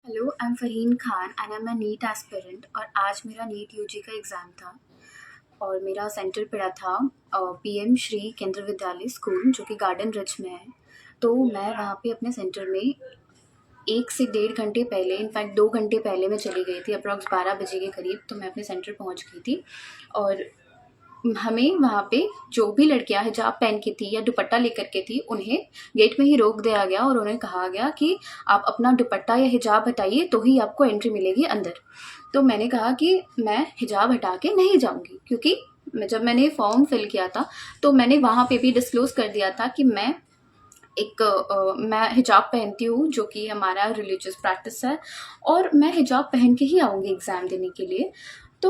Hello, I am Farheen Khan and I am a NEET aspirant और आज मेरा नीट यूजी का एग्ज़ाम था और मेरा सेंटर पड़ा था पीएम श्री केंद्रीय विद्यालय स्कूल जो कि गार्डन रिच में है। तो मैं वहाँ पे अपने सेंटर में 1 से डेढ़ घंटे पहले, इनफैक्ट 2 घंटे पहले मैं चली गई थी। अप्रॉक्स 12 बजे के करीब तो मैं अपने सेंटर पहुँच गई थी और हमें वहाँ पे जो भी लड़कियाँ हिजाब पहन के थी या दुपट्टा लेकर के थी, उन्हें गेट में ही रोक दिया गया और उन्हें कहा गया कि आप अपना दुपट्टा या हिजाब हटाइए तो ही आपको एंट्री मिलेगी अंदर। तो मैंने कहा कि मैं हिजाब हटा के नहीं जाऊँगी, क्योंकि जब मैंने फॉर्म फिल किया था तो मैंने वहाँ पे भी डिस्क्लोज़ कर दिया था कि मैं हिजाब पहनती हूँ, जो कि हमारा रिलीजियस प्रैक्टिस है, और मैं हिजाब पहन के ही आऊँगी एग्ज़ाम देने के लिए। तो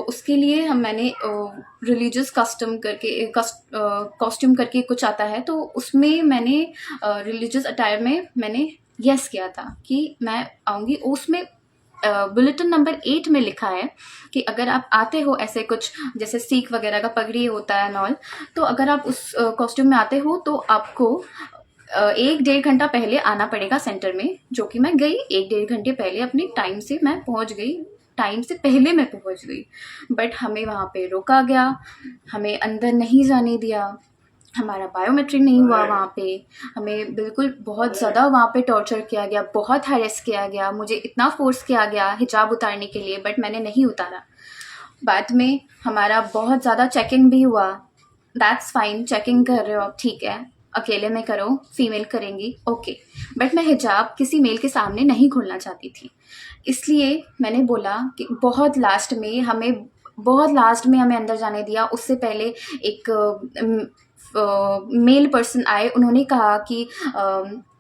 उसके लिए मैंने रिलीजियस कॉस्ट्यूम करके कुछ आता है, तो उसमें मैंने रिलीजियस अटायर में मैंने येस किया था कि मैं आऊँगी। उसमें बुलेटिन नंबर 8 में लिखा है कि अगर आप आते हो ऐसे कुछ, जैसे सिख वगैरह का पगड़ी होता है नॉल, तो अगर आप उस कॉस्ट्यूम में आते हो तो आपको 1 डेढ़ घंटा पहले आना पड़ेगा सेंटर में। जो कि मैं गई 1 डेढ़ घंटे पहले, अपनी टाइम से मैं पहुंच गई, टाइम से पहले मैं पहुंच गई। बट हमें वहाँ पे रोका गया, हमें अंदर नहीं जाने दिया, हमारा बायोमेट्रिक नहीं हुआ वहाँ पे। हमें बिल्कुल बहुत ज़्यादा वहाँ पे टॉर्चर किया गया, बहुत हैरेस किया गया, मुझे इतना फोर्स किया गया हिजाब उतारने के लिए, बट मैंने नहीं उतारा। बाद में हमारा बहुत ज़्यादा चेकिंग भी हुआ। दैट्स फाइन, चेकिंग कर रहे हो आप, ठीक है, अकेले में करो, फीमेल करेंगी, ओके। बट मैं हिजाब किसी मेल के सामने नहीं खोलना चाहती थी, इसलिए मैंने बोला कि बहुत लास्ट में हमें अंदर जाने दिया। उससे पहले एक मेल पर्सन आए, उन्होंने कहा कि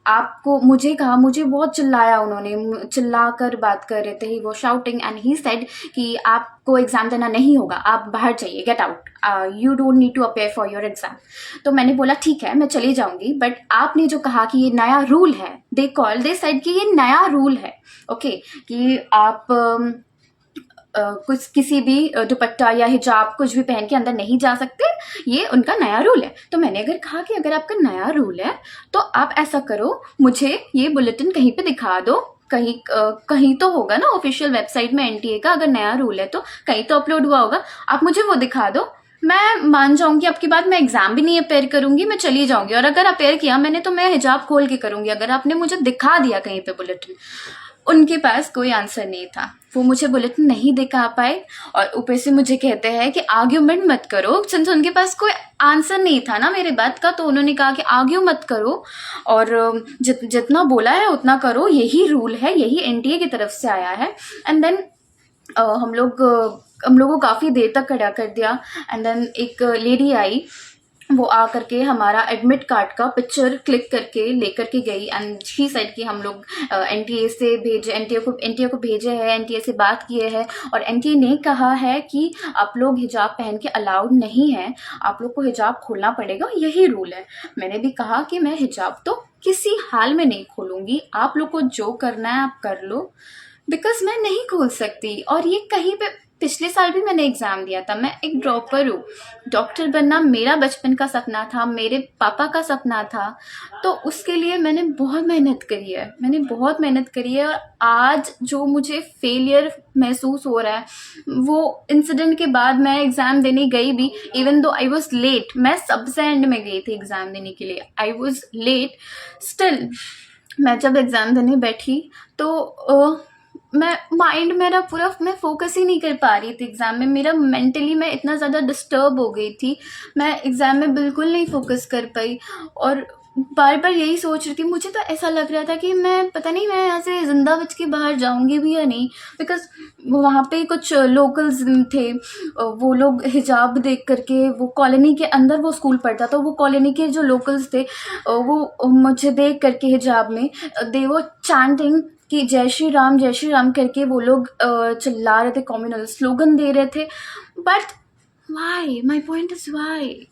आपको, मुझे बहुत चिल्लाया, उन्होंने चिल्ला कर बात कर रहे थे, ही वो शाउटिंग एंड ही सेड कि आपको एग्ज़ाम देना नहीं होगा, आप बाहर जाइए, get out, you don't need to appear for your exam. तो मैंने बोला ठीक है, मैं चली जाऊंगी, बट आपने जो कहा कि ये नया रूल है, दे सेड कि ये नया रूल है, ओके, कि आप कुछ किसी भी दुपट्टा या हिजाब कुछ भी पहन के अंदर नहीं जा सकते, ये उनका नया रूल है। तो मैंने अगर कहा कि अगर आपका नया रूल है तो आप ऐसा करो, मुझे ये बुलेटिन कहीं पे दिखा दो, कहीं तो होगा ना ऑफिशियल वेबसाइट में एनटीए का, अगर नया रूल है तो कहीं तो अपलोड हुआ होगा, आप मुझे वो दिखा दो, मैं मान जाऊंगी आपकी बात, मैं एग्जाम भी नहीं अपेयर करूंगी, मैं चली जाऊंगी। और अगर अपेयर किया मैंने तो मैं हिजाब खोल के करूंगी, अगर आपने मुझे दिखा दिया कहीं पे बुलेटिन। उनके पास कोई आंसर नहीं था, वो मुझे बुलेटिन नहीं दिखा पाए और ऊपर से मुझे कहते हैं कि आर्ग्यूमेंट मत करो, सिंस उनके पास कोई आंसर नहीं था ना मेरे बात का, तो उन्होंने कहा कि आर्ग्यू मत करो और जितना बोला है उतना करो, यही रूल है, यही एनटीए की तरफ से आया है। एंड देन हम लोगों को काफ़ी देर तक खड़ा कर दिया। एंड देन एक लेडी आई, वो आ करके हमारा एडमिट कार्ड का पिक्चर क्लिक करके लेकर के गई एंड शी सेड कि हम लोग एनटीए को भेजे हैं, एनटीए से बात किए हैं और एनटीए ने कहा है कि आप लोग हिजाब पहन के अलाउड नहीं है, आप लोग को हिजाब खोलना पड़ेगा, यही रूल है। मैंने भी कहा कि मैं हिजाब तो किसी हाल में नहीं खोलूंगी, आप लोग को जो करना है आप कर लो, बिकॉज मैं नहीं खोल सकती। और ये कहीं पे, पिछले साल भी मैंने एग्ज़ाम दिया था, मैं एक ड्रॉपर हूँ, डॉक्टर बनना मेरा बचपन का सपना था, मेरे पापा का सपना था, तो उसके लिए मैंने बहुत मेहनत करी है, और आज जो मुझे फेलियर महसूस हो रहा है, वो इंसिडेंट के बाद मैं एग्ज़ाम देने गई भी, even though I was late, मैं सबसे एंड में गई थी एग्ज़ाम देने के लिए, आई वॉज लेट, स्टिल मैं जब एग्ज़ाम देने बैठी तो मेरा पूरा, मैं फोकस ही नहीं कर पा रही थी एग्ज़ाम में, मेरा मेंटली मैं इतना ज़्यादा डिस्टर्ब हो गई थी, मैं एग्ज़ाम में बिल्कुल नहीं फोकस कर पाई और बार बार यही सोच रही थी। मुझे तो ऐसा लग रहा था कि मैं, पता नहीं, मैं यहाँ से ज़िंदा बच के बाहर जाऊँगी भी या नहीं, बिकॉज वहाँ पे कुछ लोकल्स थे, वो लोग हिजाब देख करके, वो कॉलोनी के अंदर वो स्कूल पढ़ता था, वो कॉलोनी के जो लोकल्स थे वो मुझे देख करके हिजाब में, दे वो चैंटिंग कि जय श्री राम करके वो लोग चिल्ला रहे थे, कम्युनल स्लोगन दे रहे थे। But why, my point is why,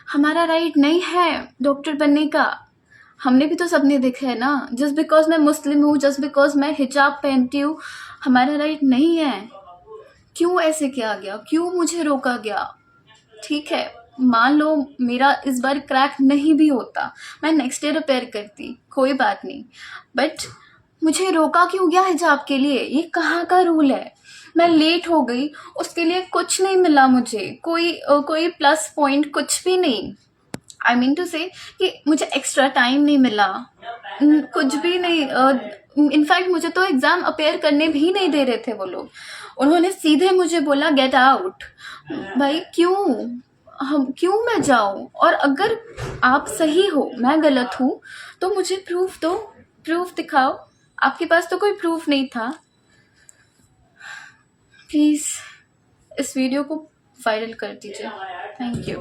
हमारा राइट नहीं है डॉक्टर बनने का, हमने भी तो सपने देखे हैं ना। जस्ट बिकॉज मैं मुस्लिम हूँ, जस्ट बिकॉज मैं हिजाब पहनती हूँ, हमारा राइट नहीं है। क्यों ऐसे किया गया, क्यों मुझे रोका गया? ठीक है, मान लो मेरा इस बार क्रैक नहीं भी होता, मैं नेक्स्ट ईयर रिपेयर करती, कोई बात नहीं, बट मुझे रोका क्यों गया हिजाब के लिए? ये कहाँ का रूल है? मैं लेट हो गई, उसके लिए कुछ नहीं मिला मुझे, कोई प्लस पॉइंट कुछ भी नहीं। आई मीन टू से कि मुझे एक्स्ट्रा टाइम नहीं मिला, कुछ भी नहीं। इनफैक्ट मुझे तो एग्ज़ाम अपेयर करने भी नहीं दे रहे थे वो लोग। उन्होंने सीधे मुझे बोला गेट आउट। भाई क्यों मैं जाऊं? और अगर आप सही हो, मैं गलत हूँ, तो मुझे प्रूफ दो, प्रूफ दिखाओ। आपके पास तो कोई प्रूफ नहीं था। प्लीज़ इस वीडियो को वायरल कर दीजिए। Thank you.